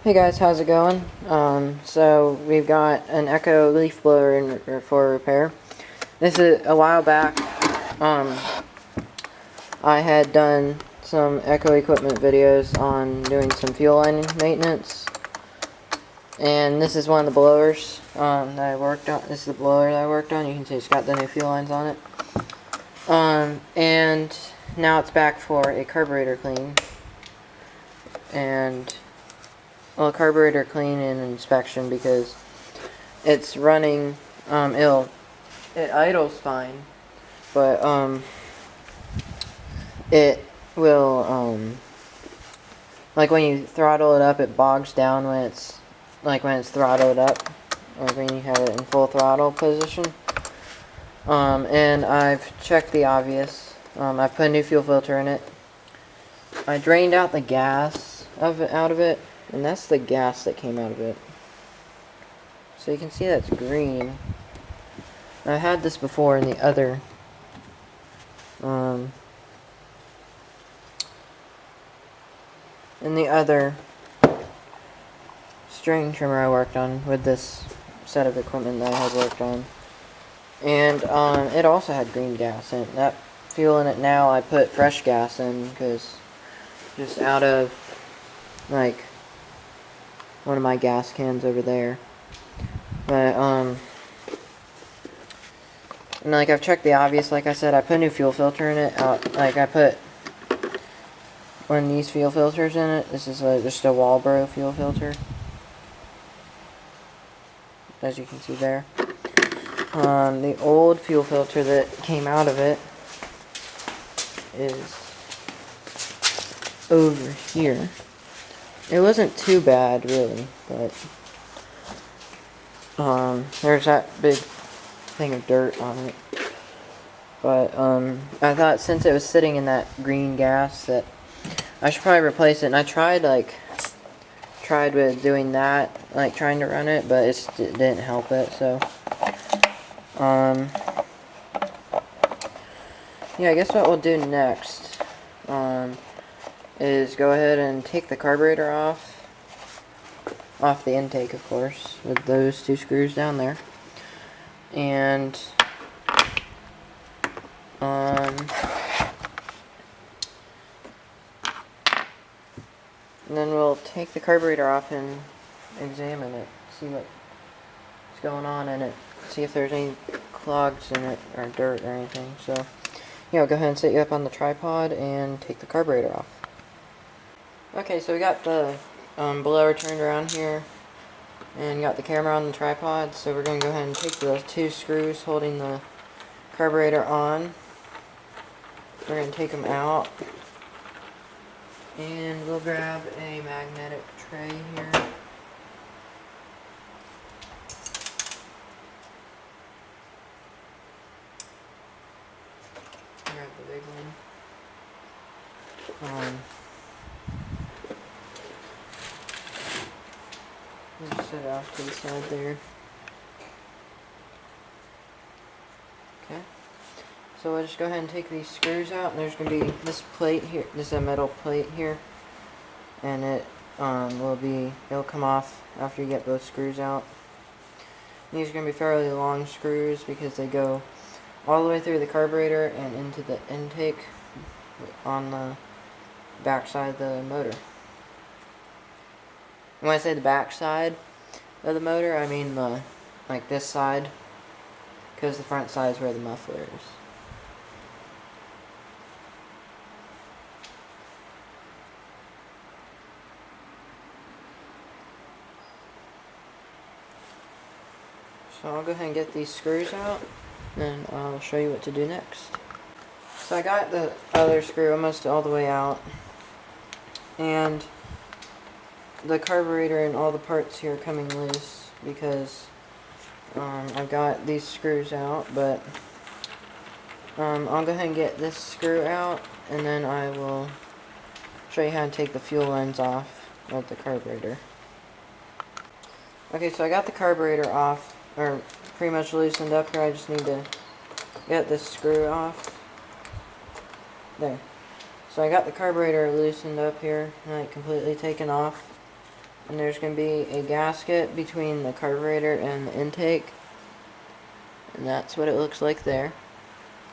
Hey guys, how's it going? So we've got an Echo leaf blower for repair. This is a while back. I had done some Echo equipment videos on doing some fuel line maintenance, and this is one of the blowers that I worked on. This is the blower that I worked on. You can see it's got the new fuel lines on it. And now it's back for a carburetor clean, and a carburetor clean and inspection because it's running it idles fine, but it will like when you throttle it up, it bogs down when it's throttled up, or when you have it in full throttle position. And I've checked the obvious. I've put a new fuel filter in it. I drained out the gas out of it, and that's the gas that came out of it. So you can see that's green. I had this before in the other string trimmer I worked on with this set of equipment that I had worked on. And it also had green gas in it. That fuel in it now, I put fresh gas in because just out of like one of my gas cans over there. But and like I've checked the obvious. Like I said, I put a new fuel filter in it. Like I put one of these fuel filters in it. This is just a Walbro fuel filter, as you can see there. The old fuel filter that came out of it is over here. It wasn't too bad, really, but there's that big thing of dirt on it. But I thought since it was sitting in that green gas that I should probably replace it. And I tried with doing that, like trying to run it, but it didn't help it. So yeah, I guess what we'll do next is go ahead and take the carburetor off the intake, of course, with those two screws down there. And then we'll take the carburetor off and examine it, see what's going on in it, see if there's any clogs in it or dirt or anything. So yeah, I'll go ahead and set you up on the tripod and take the carburetor off. Okay, so we got the blower turned around here and got the camera on the tripod, so we're going to go ahead and take the two screws holding the carburetor on. We're going to take them out, and we'll grab a magnetic tray here. Grab the big one. Just set it off to the side there. Okay. So we'll just go ahead and take these screws out, and there's going to be this plate here. This is a metal plate here, and it'll come off after you get both screws out. These are going to be fairly long screws because they go all the way through the carburetor and into the intake on the back side of the motor. And when I say the back side of the motor, I mean like this side, because the front side is where the muffler is. So I'll go ahead and get these screws out, and I'll show you what to do next. So I got the other screw almost all the way out, and the carburetor and all the parts here are coming loose because I've got these screws out, but I'll go ahead and get this screw out, and then I will show you how to take the fuel lines off of the carburetor. Okay, so I got the carburetor off, or pretty much loosened up here. I just need to get this screw off. There. So I got the carburetor loosened up here, like completely taken off. And there's going to be a gasket between the carburetor and the intake. And that's what it looks like there.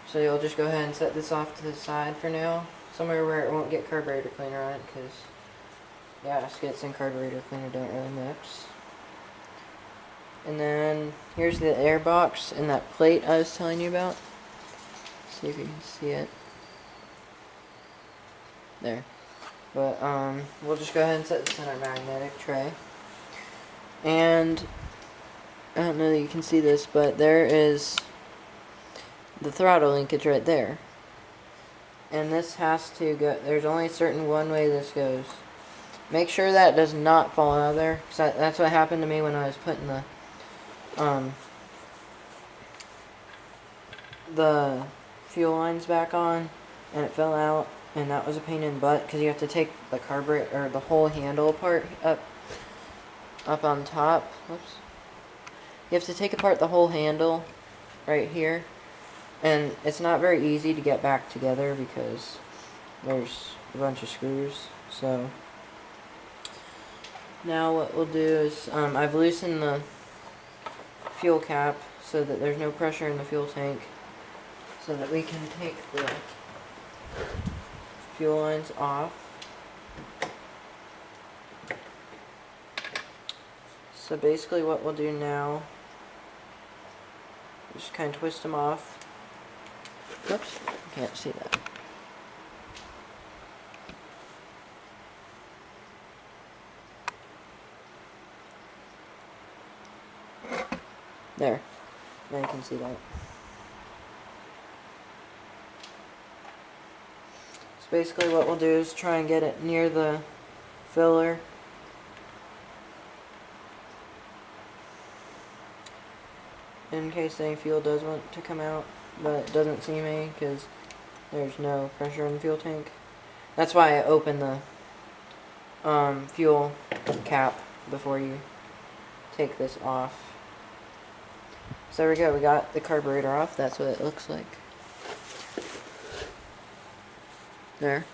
So you'll just go ahead and set this off to the side for now. Somewhere where it won't get carburetor cleaner on it, because gaskets and carburetor cleaner don't really mix. And then here's the air box and that plate I was telling you about. See if you can see it. There. But we'll just go ahead and set this in our magnetic tray. And I don't know that you can see this, but there is the throttle linkage right there. And this has to go, there's only a certain one way this goes. Make sure that does not fall out of there, because that's what happened to me when I was putting the fuel lines back on, and it fell out, and that was a pain in the butt, because you have to take the carburetor, or the whole handle apart up on top. Whoops. You have to take apart the whole handle right here, and it's not very easy to get back together because there's a bunch of screws. So now what we'll do is I've loosened the fuel cap so that there's no pressure in the fuel tank, so that we can take the fuel lines off. So basically what we'll do now, just kind of twist them off. Oops, can't see that. There, now you can see that. So basically what we'll do is try and get it near the filler. In case any fuel does want to come out, but it doesn't seem any because there's no pressure in the fuel tank. That's why I open the fuel cap before you take this off. So there we go, we got the carburetor off. That's what it looks like. There.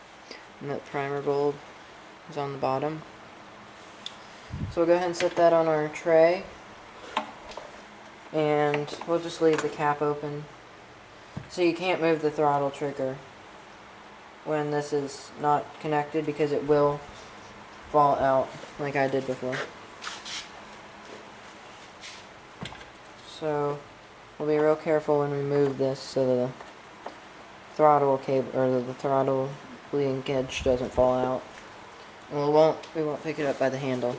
And that primer bulb is on the bottom. So we'll go ahead and set that on our tray. And we'll just leave the cap open. So you can't move the throttle trigger when this is not connected, because it will fall out like I did before. So we'll be real careful when we move this so the throttle cable, or the throttle linkage, doesn't fall out. And we won't pick it up by the handle.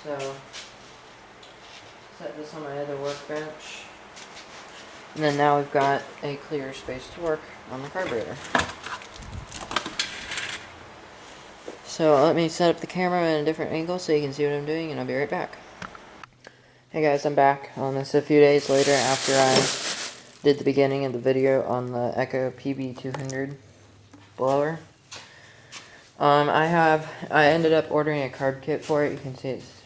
So set this on my other workbench. And then now we've got a clear space to work on the carburetor. So let me set up the camera at a different angle so you can see what I'm doing, and I'll be right back. Hey guys, I'm back on this a few days later after I did the beginning of the video on the Echo PB200 blower. I ended up ordering a carb kit for it. You can see it's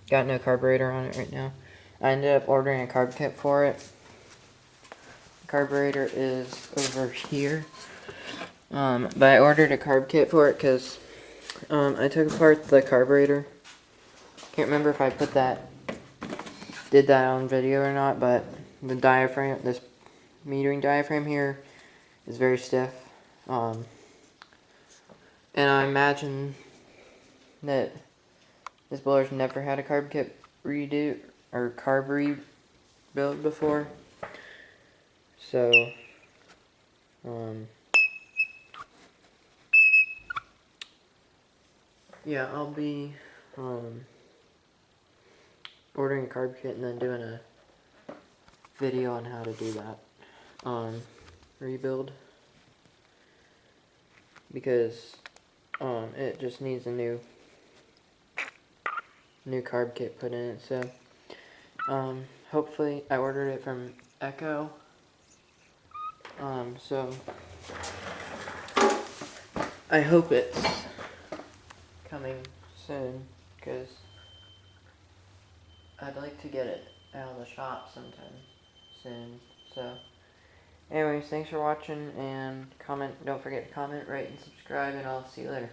got no carburetor on it right now. I ended up ordering a carb kit for it. The carburetor is over here. But I ordered a carb kit for it because I took apart the carburetor. Can't remember if I did that on video or not, but the diaphragm, this metering diaphragm here, is very stiff. And I imagine that this blower's never had a carb kit redo or carb rebuild before. So yeah, I'll be ordering a carb kit and then doing a video on how to do that rebuild, because it just needs a new carb kit put in it. So hopefully, I ordered it from Echo, so I hope it's coming soon, because I'd like to get it out of the shop sometime soon. So anyways, thanks for watching, and don't forget to comment, rate, and subscribe, and I'll see you later.